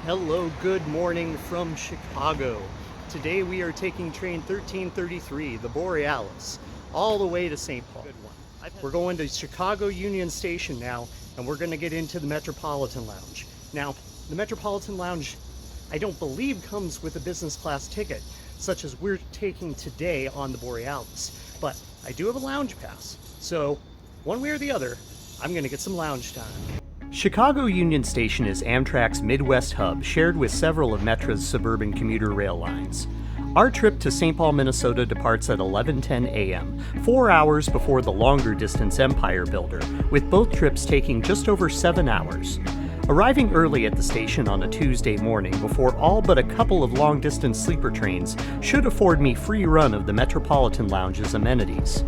Hello, good morning from Chicago. Today we are taking train 1333, the Borealis, all the way to St. Paul. We're going to Chicago Union Station now, and we're going to get into the Metropolitan Lounge. Now, the Metropolitan Lounge, I don't believe, comes with a business class ticket, such as we're taking today on the Borealis. But I do have a lounge pass, so one way or the other, I'm going to get some lounge time. Chicago Union Station is Amtrak's Midwest hub, shared with several of Metra's suburban commuter rail lines. Our trip to St. Paul, Minnesota departs at 11:10 a.m., 4 hours before the longer distance Empire Builder, with both trips taking just over 7 hours. Arriving early at the station on a Tuesday morning before all but a couple of long-distance sleeper trains should afford me free run of the Metropolitan Lounge's amenities.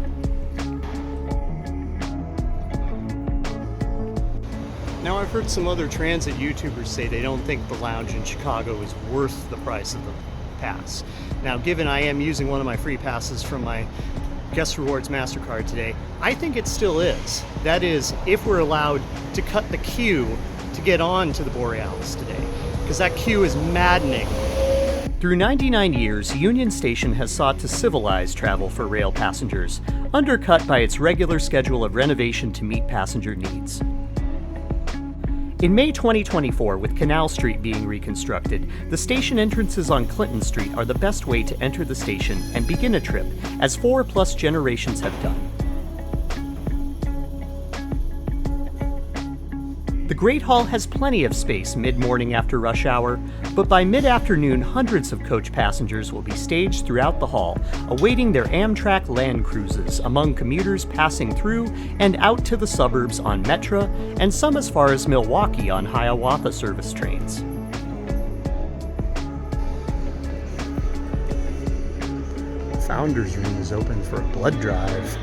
Now, I've heard some other transit YouTubers say they don't think the lounge in Chicago is worth the price of the pass. Now, given I am using one of my free passes from my Guest Rewards MasterCard today, I think it still is. That is, if we're allowed to cut the queue to get on to the Borealis today, because that queue is maddening. Through 99 years, Union Station has sought to civilize travel for rail passengers, undercut by its regular schedule of renovation to meet passenger needs. In May 2024, with Canal Street being reconstructed, the station entrances on Clinton Street are the best way to enter the station and begin a trip, as 4+ generations have done. The Great Hall has plenty of space mid-morning after rush hour, but by mid-afternoon, hundreds of coach passengers will be staged throughout the hall, awaiting their Amtrak land cruises among commuters passing through and out to the suburbs on Metra, and some as far as Milwaukee on Hiawatha service trains. Founders Room is open for a blood drive.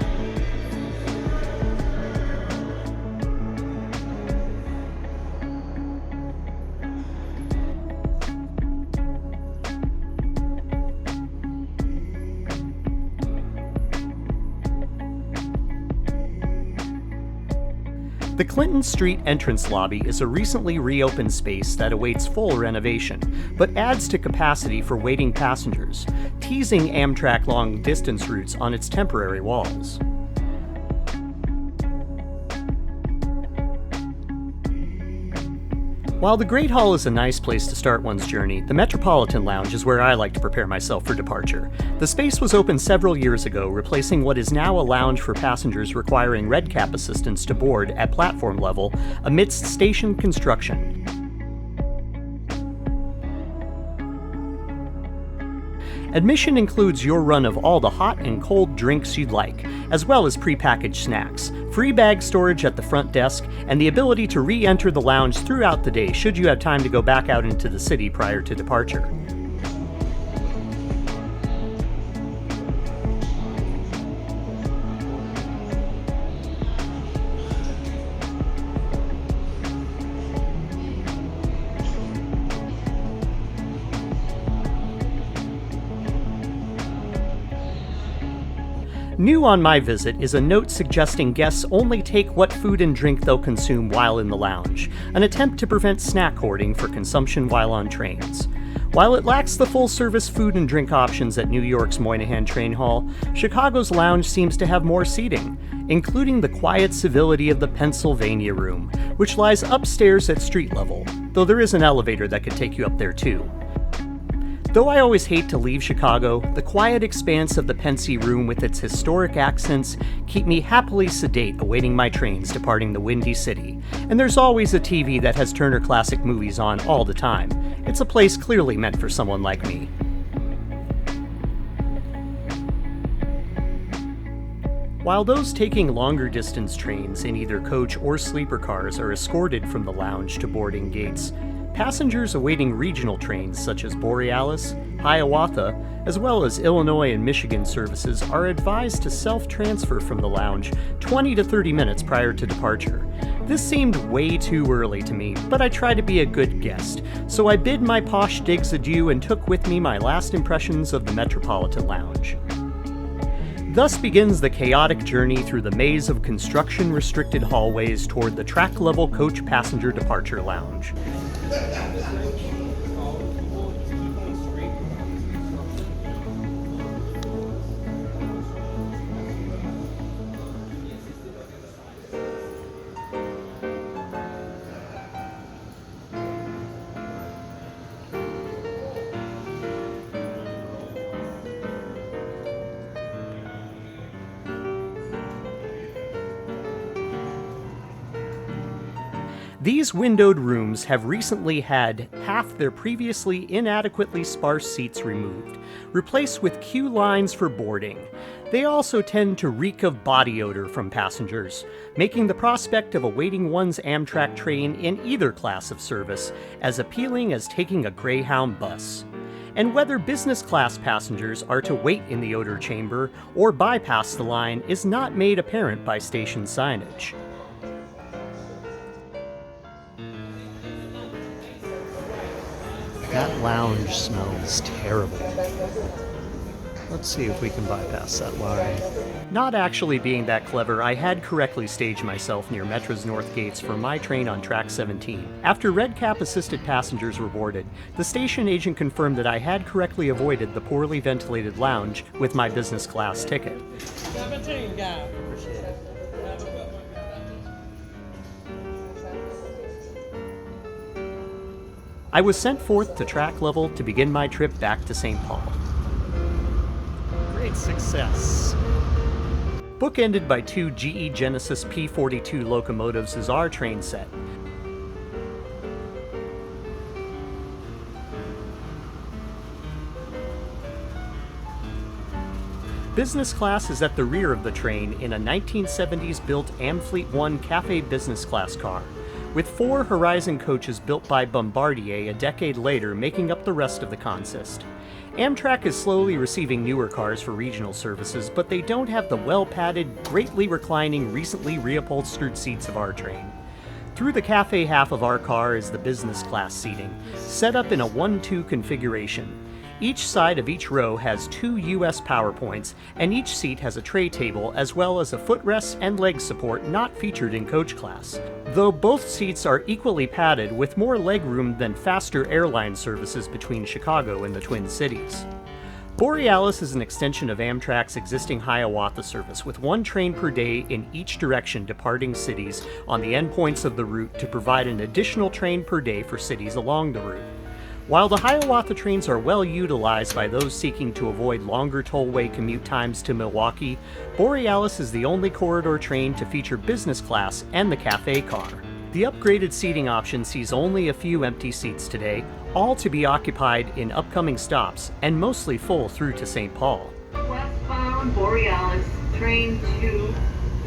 The Clinton Street entrance lobby is a recently reopened space that awaits full renovation, but adds to capacity for waiting passengers, teasing Amtrak long-distance routes on its temporary walls. While the Great Hall is a nice place to start one's journey, the Metropolitan Lounge is where I like to prepare myself for departure. The space was opened several years ago, replacing what is now a lounge for passengers requiring red cap assistance to board at platform level amidst station construction. Admission includes your run of all the hot and cold drinks you'd like, as well as prepackaged snacks, free bag storage at the front desk, and the ability to re-enter the lounge throughout the day should you have time to go back out into the city prior to departure. New on my visit is a note suggesting guests only take what food and drink they'll consume while in the lounge, an attempt to prevent snack hoarding for consumption while on trains. While it lacks the full-service food and drink options at New York's Moynihan Train Hall, Chicago's lounge seems to have more seating, including the quiet civility of the Pennsylvania Room, which lies upstairs at street level, though there is an elevator that could take you up there too. Though I always hate to leave Chicago, the quiet expanse of the Pensy Room with its historic accents keep me happily sedate awaiting my trains departing the Windy City, and there's always a TV that has Turner Classic Movies on all the time. It's a place clearly meant for someone like me. While those taking longer distance trains in either coach or sleeper cars are escorted from the lounge to boarding gates, passengers awaiting regional trains such as Borealis, Hiawatha, as well as Illinois and Michigan services are advised to self-transfer from the lounge 20 to 30 minutes prior to departure. This seemed way too early to me, but I try to be a good guest, so I bid my posh digs adieu and took with me my last impressions of the Metropolitan Lounge. Thus begins the chaotic journey through the maze of construction-restricted hallways toward the track-level coach passenger departure lounge. These windowed rooms have recently had half their previously inadequately sparse seats removed, replaced with queue lines for boarding. They also tend to reek of body odor from passengers, making the prospect of awaiting one's Amtrak train in either class of service as appealing as taking a Greyhound bus. And whether business class passengers are to wait in the odor chamber or bypass the line is not made apparent by station signage. That lounge smells terrible. Let's see if we can bypass that line. Not actually being that clever, I had correctly staged myself near Metra's north gates for my train on track 17. After red cap assisted passengers were boarded, the station agent confirmed that I had correctly avoided the poorly ventilated lounge with my business class ticket. 17 guy. Appreciate it. I was sent forth to track level to begin my trip back to St. Paul. Great success. Bookended by two GE Genesis P42 locomotives is our train set. Business class is at the rear of the train in a 1970s built Amfleet 1 Cafe business class car, with 4 Horizon coaches built by Bombardier a decade later making up the rest of the consist. Amtrak is slowly receiving newer cars for regional services, but they don't have the well-padded, greatly reclining, recently reupholstered seats of our train. Through the cafe half of our car is the business class seating, set up in a 1-2 configuration. Each side of each row has 2 US power points, and each seat has a tray table as well as a footrest and leg support not featured in coach class, though both seats are equally padded with more legroom than faster airline services between Chicago and the Twin Cities. Borealis is an extension of Amtrak's existing Hiawatha service with 1 train per day in each direction departing cities on the endpoints of the route to provide an additional train per day for cities along the route. While the Hiawatha trains are well utilized by those seeking to avoid longer tollway commute times to Milwaukee, Borealis is the only corridor train to feature business class and the cafe car. The upgraded seating option sees only a few empty seats today, all to be occupied in upcoming stops, and mostly full through to St. Paul. Westbound Borealis, train to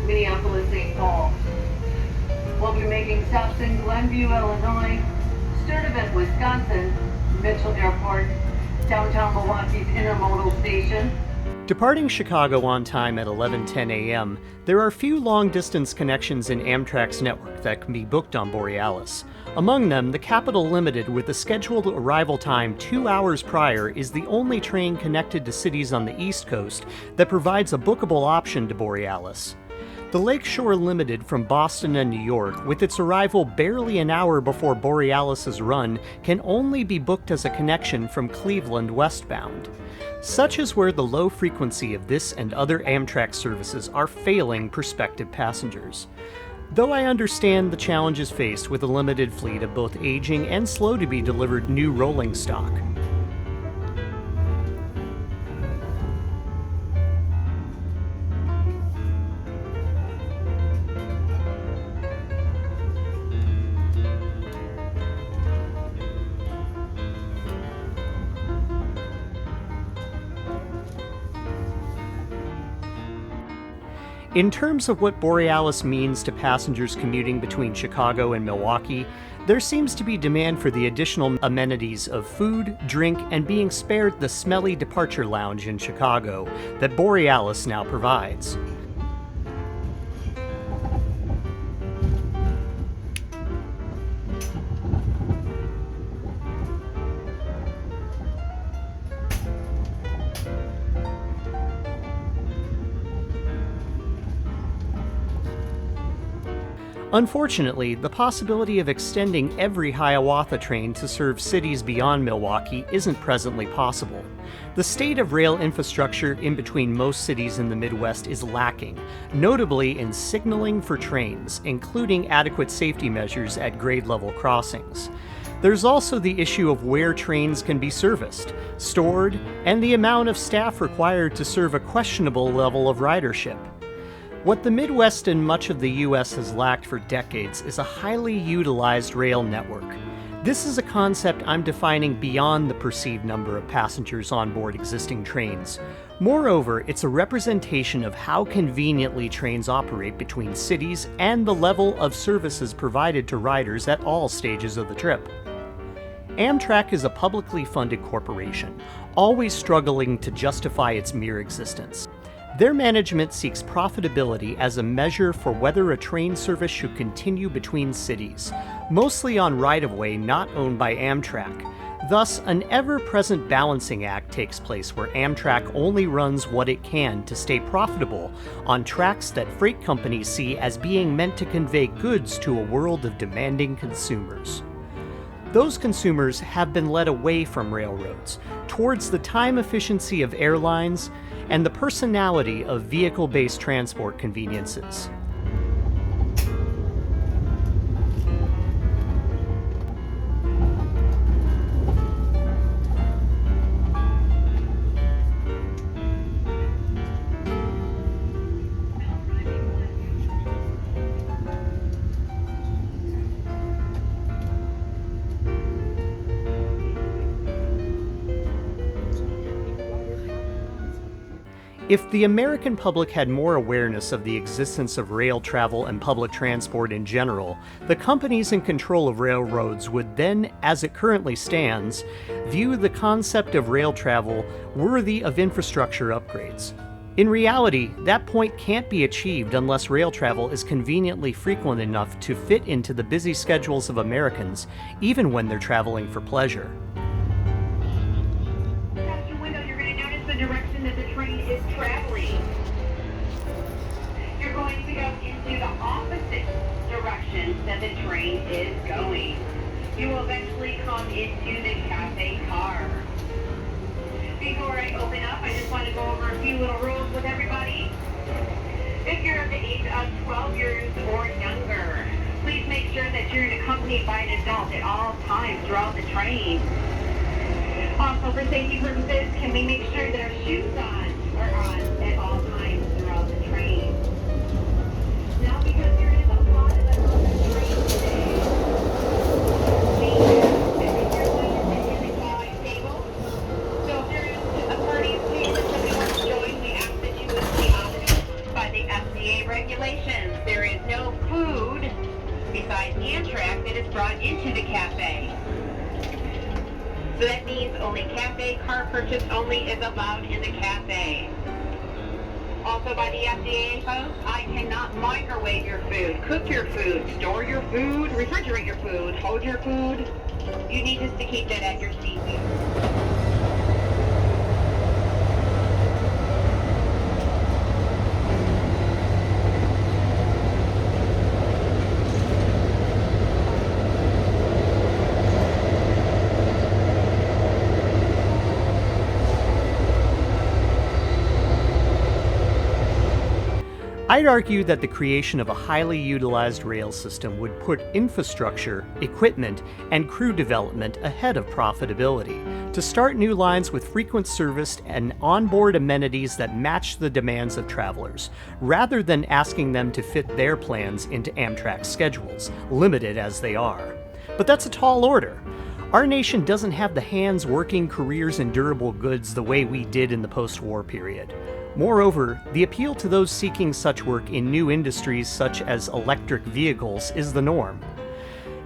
Minneapolis-St. Paul. We'll be making stops in Glenview, Illinois, Sturtevant, Wisconsin, Mitchell Airport, downtown Milwaukee's intermodal station. Departing Chicago on time at 11:10 a.m., there are few long-distance connections in Amtrak's network that can be booked on Borealis. Among them, the Capital Limited, with a scheduled arrival time 2 hours prior, is the only train connected to cities on the East Coast that provides a bookable option to Borealis. The Lakeshore Limited from Boston and New York, with its arrival barely an hour before Borealis's run, can only be booked as a connection from Cleveland westbound. Such is where the low frequency of this and other Amtrak services are failing prospective passengers. Though I understand the challenges faced with a limited fleet of both aging and slow-to-be-delivered new rolling stock. In terms of what Borealis means to passengers commuting between Chicago and Milwaukee, there seems to be demand for the additional amenities of food, drink, and being spared the smelly departure lounge in Chicago that Borealis now provides. Unfortunately, the possibility of extending every Hiawatha train to serve cities beyond Milwaukee isn't presently possible. The state of rail infrastructure in between most cities in the Midwest is lacking, notably in signaling for trains, including adequate safety measures at grade-level crossings. There's also the issue of where trains can be serviced, stored, and the amount of staff required to serve a questionable level of ridership. What the Midwest and much of the U.S. has lacked for decades is a highly utilized rail network. This is a concept I'm defining beyond the perceived number of passengers on board existing trains. Moreover, it's a representation of how conveniently trains operate between cities and the level of services provided to riders at all stages of the trip. Amtrak is a publicly funded corporation, always struggling to justify its mere existence. Their management seeks profitability as a measure for whether a train service should continue between cities, mostly on right-of-way not owned by Amtrak. Thus, an ever-present balancing act takes place where Amtrak only runs what it can to stay profitable on tracks that freight companies see as being meant to convey goods to a world of demanding consumers. Those consumers have been led away from railroads, towards the time efficiency of airlines and the personality of vehicle-based transport conveniences. If the American public had more awareness of the existence of rail travel and public transport in general, the companies in control of railroads would then, as it currently stands, view the concept of rail travel worthy of infrastructure upgrades. In reality, that point can't be achieved unless rail travel is conveniently frequent enough to fit into the busy schedules of Americans, even when they're traveling for pleasure. Direction that the train is traveling. You're going to go into the opposite direction that the train is going. You will eventually come into the cafe car. Before I open up, I just want to go over a few little rules with everybody. If you're of the age of 12 years or younger, please make sure that you're accompanied by an adult at all times throughout the train. Also, for safety purposes, can we make sure that our shoes are on at all times throughout the train? Now, because there is a lot of us on the train today, we ask that you're going to sit in the cabin table. So if there is a party of two that somebody wants to join, we ask that you would be honored by the FDA regulations. There is no food besides Amtrak that is brought into the cafe. So that means only cafe car purchase only is allowed in the cafe. Also by the FDA folks, I cannot microwave your food, cook your food, store your food, refrigerate your food, hold your food. You need just to keep that at your seat. I'd argue that the creation of a highly utilized rail system would put infrastructure, equipment, and crew development ahead of profitability, to start new lines with frequent service and onboard amenities that match the demands of travelers, rather than asking them to fit their plans into Amtrak's schedules, limited as they are. But that's a tall order. Our nation doesn't have the hands working careers in durable goods the way we did in the post-war period. Moreover, the appeal to those seeking such work in new industries such as electric vehicles is the norm.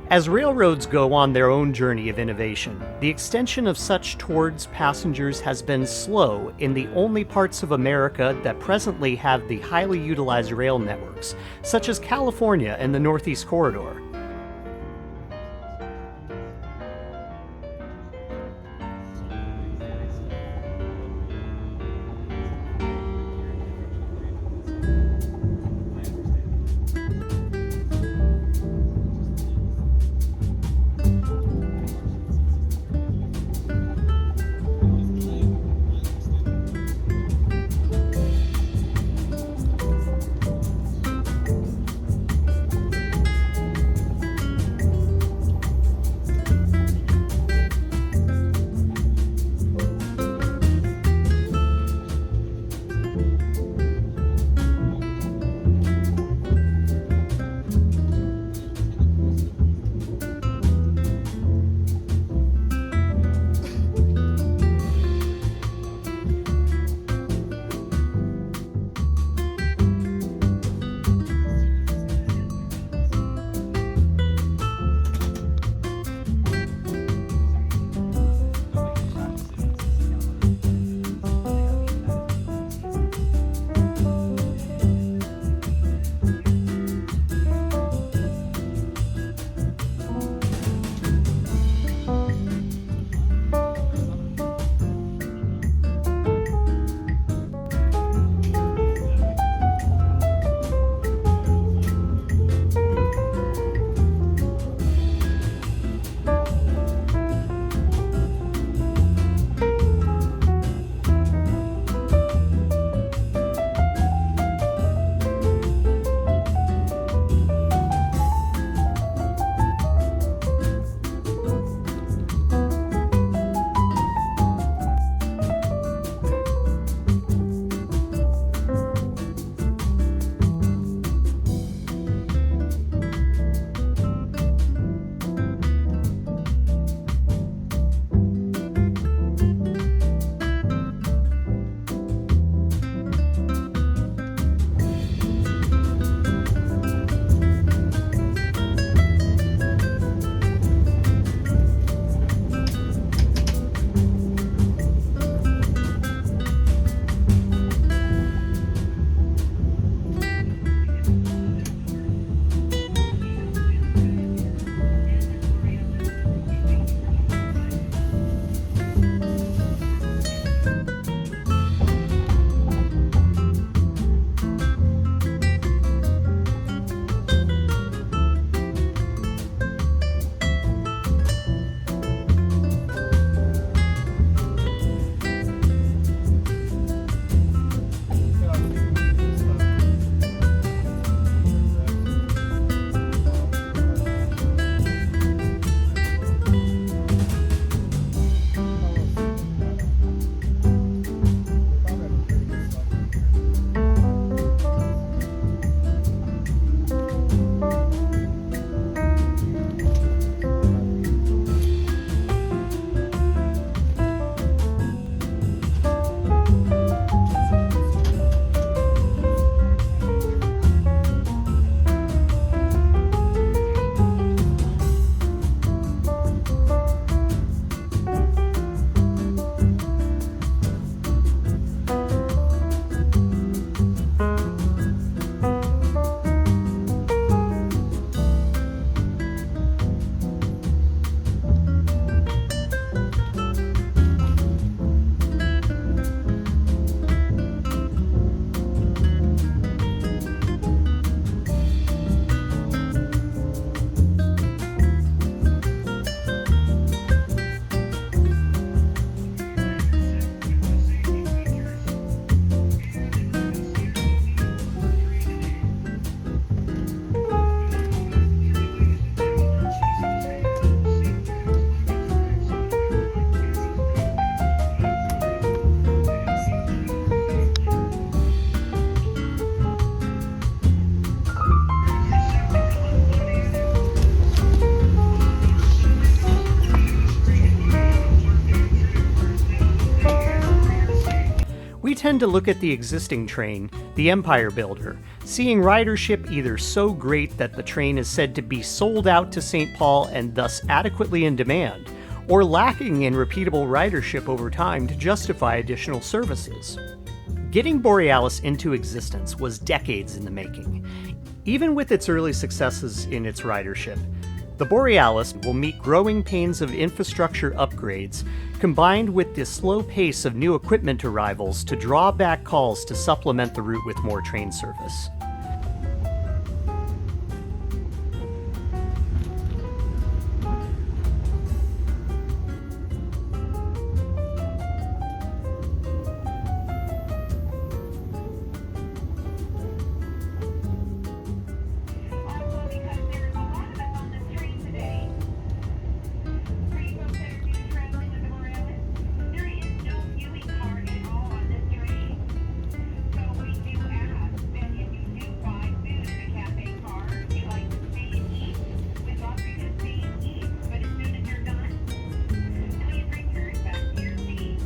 As railroads go on their own journey of innovation, the extension of such towards passengers has been slow in the only parts of America that presently have the highly utilized rail networks, such as California and the Northeast Corridor. tend to look at the existing train, the Empire Builder, seeing ridership either so great that the train is said to be sold out to St. Paul and thus adequately in demand, or lacking in repeatable ridership over time to justify additional services. Getting Borealis into existence was decades in the making. Even with its early successes in its ridership, the Borealis will meet growing pains of infrastructure upgrades, combined with the slow pace of new equipment arrivals to draw back calls to supplement the route with more train service. Also, because there's a lot of us on this train today, for you folks that are new traveling with the Borealis, there is no viewing car at all on this train. So we do ask that if you do buy food in a cafe car, you like to stay and eat. We'd love for you to stay and eat, but as soon as you're done, please return back to your seat.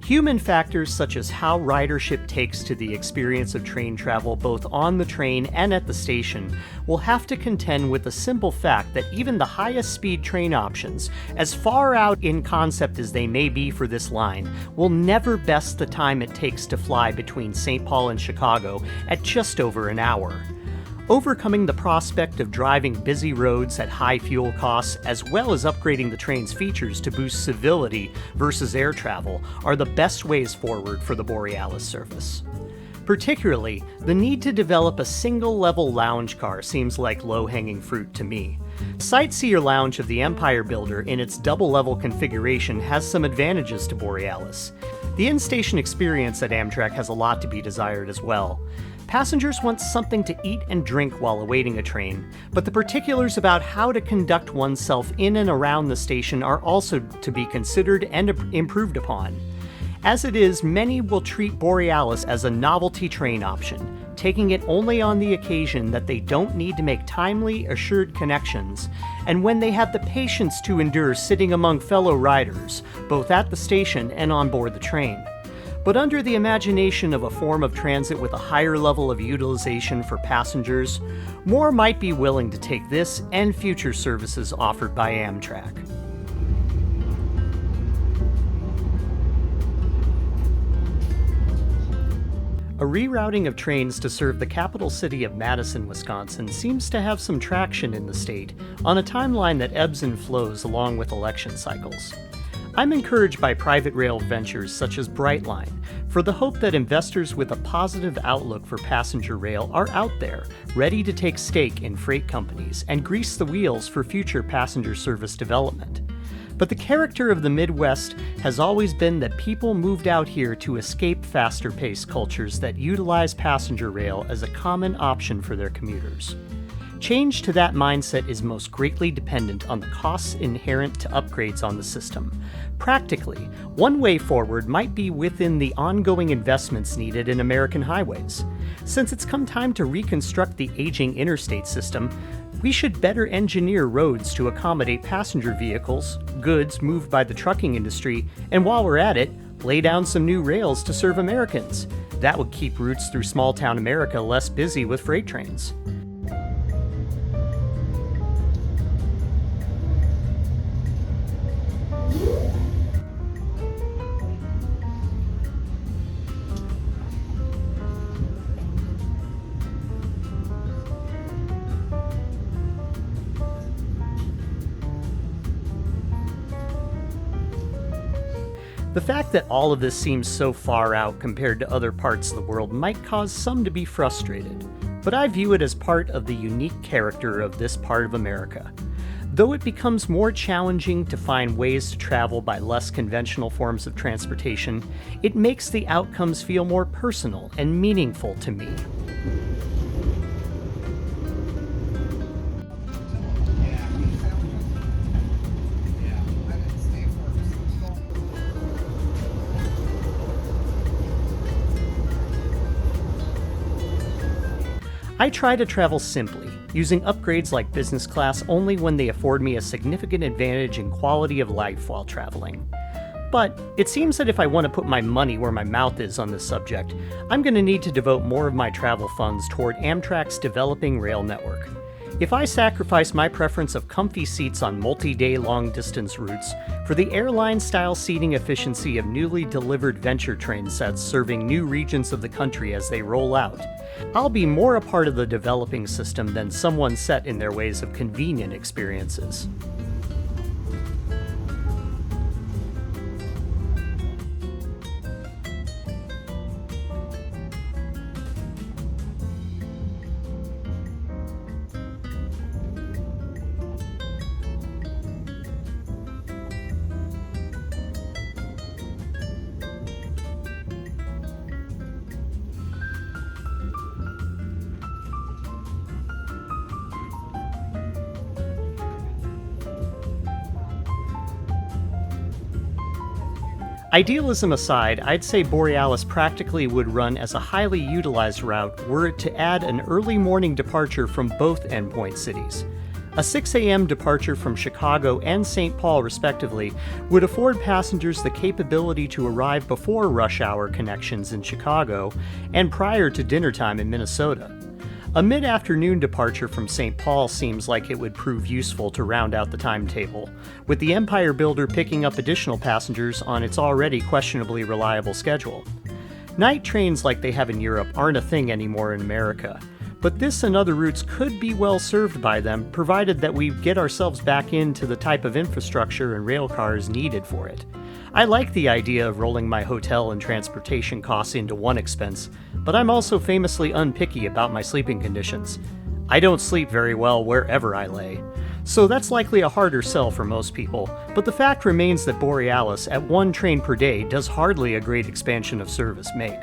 Human factors such as how ridership takes to the experience of train travel both on the train and at the station will have to contend with the simple fact that even the highest speed train options, as far out in concept as they may be for this line, will never best the time it takes to fly between St. Paul and Chicago at just over an hour. Overcoming the prospect of driving busy roads at high fuel costs, as well as upgrading the train's features to boost civility versus air travel, are the best ways forward for the Borealis service. Particularly, the need to develop a single-level lounge car seems like low-hanging fruit to me. Sightseer lounge of the Empire Builder in its double-level configuration has some advantages to Borealis. The in-station experience at Amtrak has a lot to be desired as well. Passengers want something to eat and drink while awaiting a train, but the particulars about how to conduct oneself in and around the station are also to be considered and improved upon. As it is, many will treat Borealis as a novelty train option, taking it only on the occasion that they don't need to make timely, assured connections, and when they have the patience to endure sitting among fellow riders, both at the station and on board the train. But under the imagination of a form of transit with a higher level of utilization for passengers, more might be willing to take this and future services offered by Amtrak. A rerouting of trains to serve the capital city of Madison, Wisconsin seems to have some traction in the state on a timeline that ebbs and flows along with election cycles. I'm encouraged by private rail ventures such as Brightline for the hope that investors with a positive outlook for passenger rail are out there, ready to take stake in freight companies and grease the wheels for future passenger service development. But the character of the Midwest has always been that people moved out here to escape faster-paced cultures that utilize passenger rail as a common option for their commuters. Change to that mindset is most greatly dependent on the costs inherent to upgrades on the system. Practically, one way forward might be within the ongoing investments needed in American highways. Since it's come time to reconstruct the aging interstate system, we should better engineer roads to accommodate passenger vehicles, goods moved by the trucking industry, and while we're at it, lay down some new rails to serve Americans. That would keep routes through small-town America less busy with freight trains. The fact that all of this seems so far out compared to other parts of the world might cause some to be frustrated, but I view it as part of the unique character of this part of America. Though it becomes more challenging to find ways to travel by less conventional forms of transportation, it makes the outcomes feel more personal and meaningful to me. I try to travel simply, using upgrades like business class only when they afford me a significant advantage in quality of life while traveling. But it seems that if I want to put my money where my mouth is on this subject, I'm going to need to devote more of my travel funds toward Amtrak's developing rail network. If I sacrifice my preference of comfy seats on multi-day long-distance routes for the airline-style seating efficiency of newly delivered venture train sets serving new regions of the country as they roll out, I'll be more a part of the developing system than someone set in their ways of convenient experiences. Idealism aside, I'd say Borealis practically would run as a highly utilized route were it to add an early morning departure from both endpoint cities. A 6 a.m. departure from Chicago and St. Paul, respectively, would afford passengers the capability to arrive before rush hour connections in Chicago and prior to dinner time in Minnesota. A mid-afternoon departure from St. Paul seems like it would prove useful to round out the timetable, with the Empire Builder picking up additional passengers on its already questionably reliable schedule. Night trains like they have in Europe aren't a thing anymore in America, but this and other routes could be well served by them, provided that we get ourselves back into the type of infrastructure and rail cars needed for it. I like the idea of rolling my hotel and transportation costs into one expense, but I'm also famously unpicky about my sleeping conditions. I don't sleep very well wherever I lay, so that's likely a harder sell for most people, but the fact remains that Borealis, at one train per day, does hardly a great expansion of service make.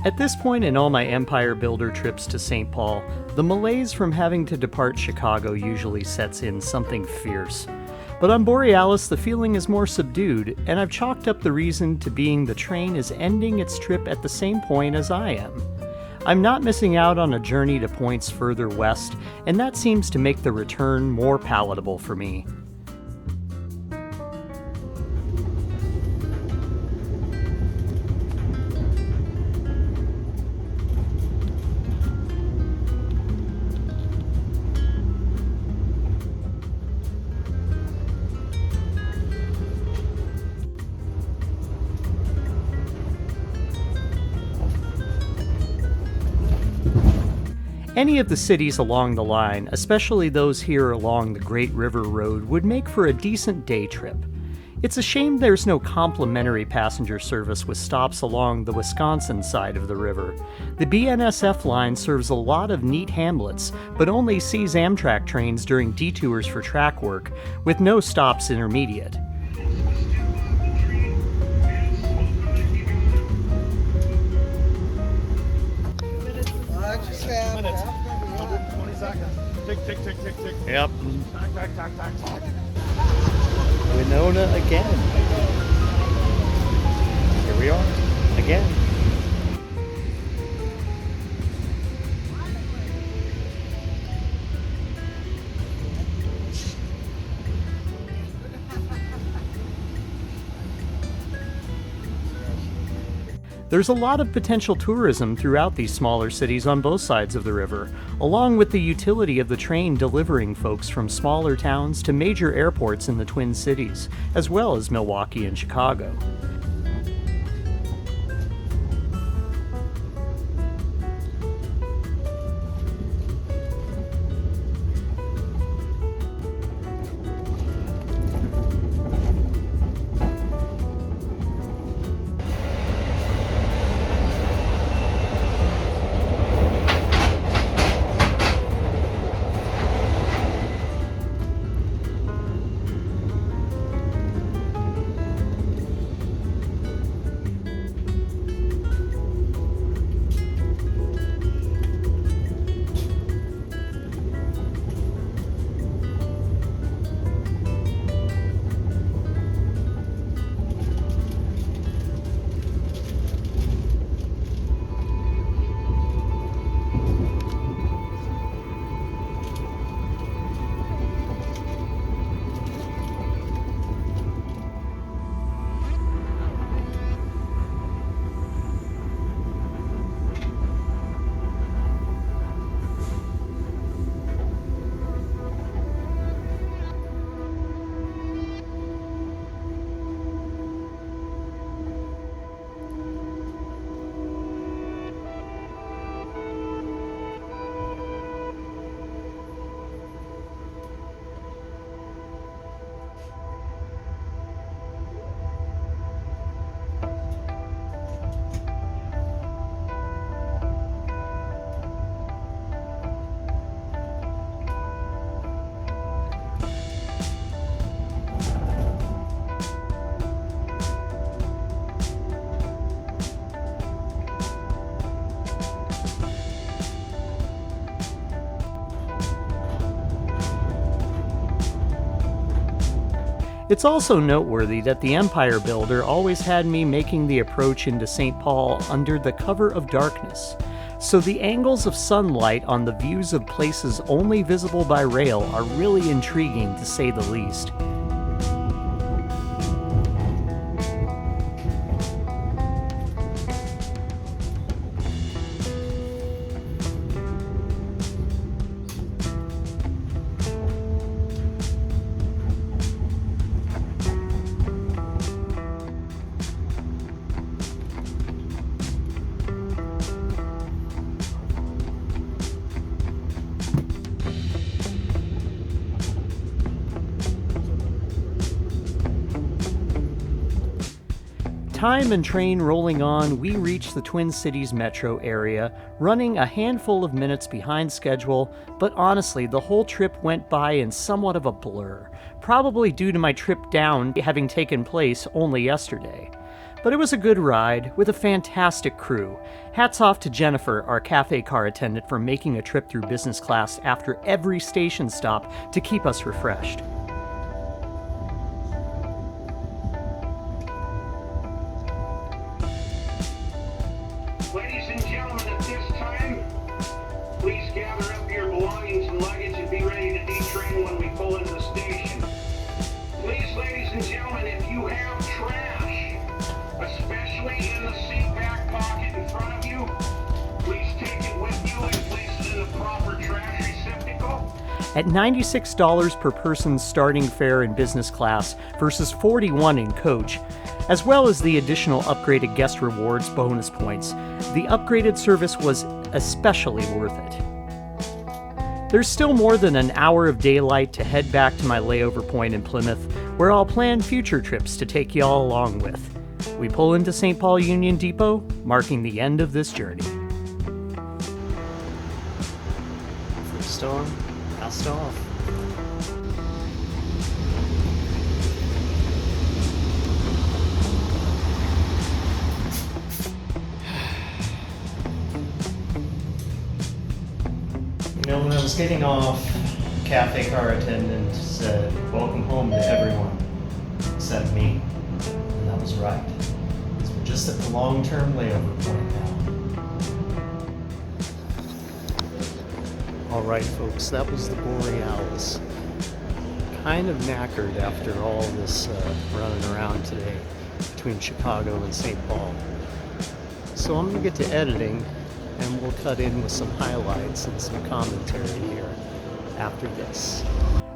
At this point in all my Empire Builder trips to St. Paul, the malaise from having to depart Chicago usually sets in something fierce. But on Borealis, the feeling is more subdued, and I've chalked up the reason to being the train is ending its trip at the same point as I am. I'm not missing out on a journey to points further west, and that seems to make the return more palatable for me. Any of the cities along the line, especially those here along the Great River Road, would make for a decent day trip. It's a shame there's no complimentary passenger service with stops along the Wisconsin side of the river. The BNSF line serves a lot of neat hamlets, but only sees Amtrak trains during detours for track work, with no stops intermediate. Minutes. 120 seconds. Tick, tick, tick, tick, tick. Yep. Tack, tack, tack, tack, tack. Winona again. Here we are, again. There's a lot of potential tourism throughout these smaller cities on both sides of the river, along with the utility of the train delivering folks from smaller towns to major airports in the Twin Cities, as well as Milwaukee and Chicago. It's also noteworthy that the Empire Builder always had me making the approach into St. Paul under the cover of darkness, so the angles of sunlight on the views of places only visible by rail are really intriguing to say the least. Time and train rolling on, we reach the Twin Cities metro area, running a handful of minutes behind schedule, but honestly, the whole trip went by in somewhat of a blur, probably due to my trip down having taken place only yesterday. But it was a good ride, with a fantastic crew. Hats off to Jennifer, our cafe car attendant, for making a trip through business class after every station stop to keep us refreshed. Ladies and gentlemen, at this time, please gather up your belongings and luggage and be ready to detrain when we pull into the station. Please, ladies and gentlemen, if you have trash, especially in the seat back pocket in front of you, please take it with you and place it in the proper trash receptacle. At $96 per person starting fare in business class versus $41 in coach, as well as the additional upgraded guest rewards bonus points, the upgraded service was especially worth it. There's still more than an hour of daylight to head back to my layover point in Plymouth, where I'll plan future trips to take y'all along with. We pull into St. Paul Union Depot, marking the end of this journey. First on, last off. You know, when I was getting off, cafe car attendant said, "Welcome home to everyone, except me." And that was right. So we're just at the long-term layover point now. Alright folks, that was the Borealis. Kind of knackered after all this running around today between Chicago and St. Paul. So I'm going to get to editing, and we'll cut in with some highlights and some commentary here after this.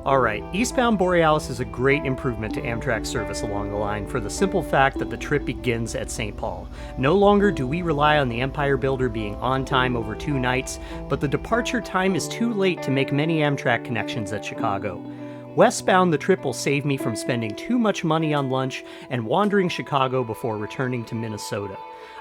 Alright, eastbound Borealis is a great improvement to Amtrak service along the line for the simple fact that the trip begins at St. Paul. No longer do we rely on the Empire Builder being on time over 2 nights, but the departure time is too late to make many Amtrak connections at Chicago. Westbound, the trip will save me from spending too much money on lunch and wandering Chicago before returning to Minnesota.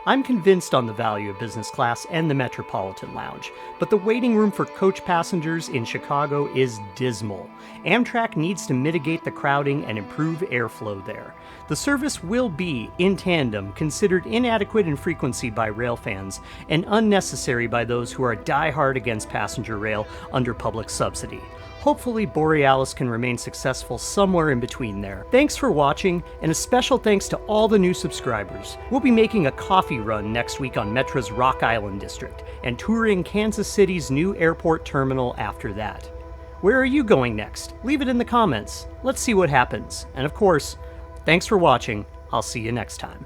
I'm convinced on the value of business class and the Metropolitan Lounge, but the waiting room for coach passengers in Chicago is dismal. Amtrak needs to mitigate the crowding and improve airflow there. The service will be, in tandem, considered inadequate in frequency by rail fans and unnecessary by those who are die-hard against passenger rail under public subsidy. Hopefully Borealis can remain successful somewhere in between there. Thanks for watching, and a special thanks to all the new subscribers. We'll be making a coffee run next week on Metra's Rock Island District, and touring Kansas City's new airport terminal after that. Where are you going next? Leave it in the comments. Let's see what happens. And of course, thanks for watching. I'll see you next time.